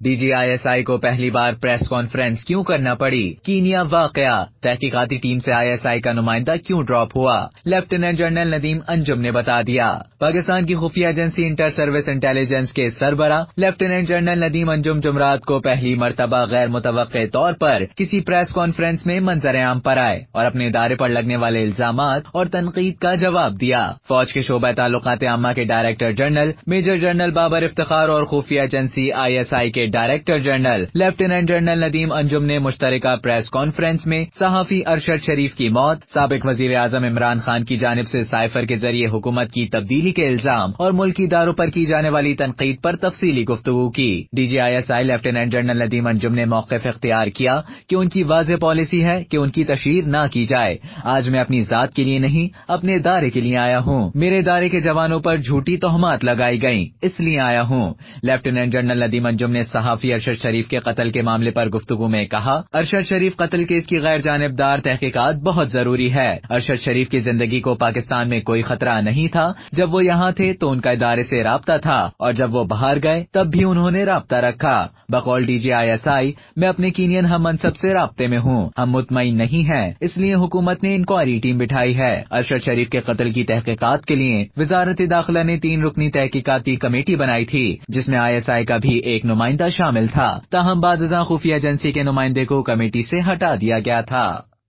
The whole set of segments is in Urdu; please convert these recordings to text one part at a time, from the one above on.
DGISI کو پہلی بار پریس کانفرنس کیوں کرنا پڑی؟ کینیا واقعہ، تحقیقاتی ٹیم سے ISI کا نمائندہ کیوں ڈراپ ہوا؟ لیفٹیننٹ جنرل ندیم انجم نے بتا دیا۔ پاکستان کی خفیہ ایجنسی انٹر سروس انٹیلیجنس کے سربراہ لیفٹیننٹ جنرل ندیم انجم جمعرات کو پہلی مرتبہ غیر متوقع طور پر کسی پریس کانفرنس میں منظر عام پر آئے اور اپنے ادارے پر لگنے والے الزامات اور تنقید کا جواب دیا۔ فوج کے شعبہ تعلقات عامہ کے director general major general Babar Iftikhar اور خفیہ ایجنسی ISI کے director general lieutenant general Nadeem Anjum نے مشترکہ پریس کانفرنس میں صحافی ارشد شریف کی موت، سابق وزیر اعظم عمران خان کی جانب سے سائفر کے ذریعے حکومت کی تبدیلی کے الزام اور ملکی اداروں پر کی جانے والی تنقید پر تفصیلی گفتگو کی۔ DGISI lieutenant general Nadeem Anjum نے موقف اختیار کیا کہ ان کی واضح پالیسی ہے کہ ان کی تشہیر نہ کی جائے۔ آج میں اپنی ذات کے لیے نہیں، اپنے ادارے کے لیے آیا ہوں۔ میرے ادارے کے جوانوں پر جھوٹی تہمات لگائی گئیں، اس لیے آیا ہوں۔ لیفٹیننٹ جنرل ندیم انجم نے صحافی ارشد شریف کے قتل کے معاملے پر گفتگو میں کہا، ارشد شریف قتل کیس کی غیر جانبدار تحقیقات بہت ضروری ہے۔ ارشد شریف کی زندگی کو پاکستان میں کوئی خطرہ نہیں تھا۔ جب وہ یہاں تھے تو ان کا ادارے سے رابطہ تھا اور جب وہ باہر گئے تب بھی انہوں نے رابطہ رکھا۔ بقول DGISI میں اپنے کینین ہم منصب سے رابطے میں ہوں۔ ہم مطمئن نہیں ہیں، اس لیے حکومت نے انکوائری ٹیم بٹھائی ہے۔ ارشد شریف کے قتل کی تحقیقات کے لیے وزارت داخلہ نے 3 رکنی تحقیقاتی کمیٹی بنائی تھی جس میں ISI کا بھی ایک نمائندہ شامل تھا، تاہم بعد ازاں خفیہ ایجنسی کے نمائندے کو کمیٹی سے ہٹا دیا گیا تھا۔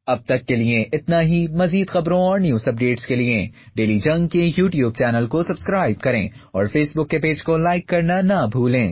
اب تک کے لیے اتنا ہی۔ مزید خبروں اور نیوز اپڈیٹس کے لیے ڈیلی جنگ کے YouTube چینل کو سبسکرائب کریں اور فیس بک کے پیج کو لائک کرنا نہ بھولیں۔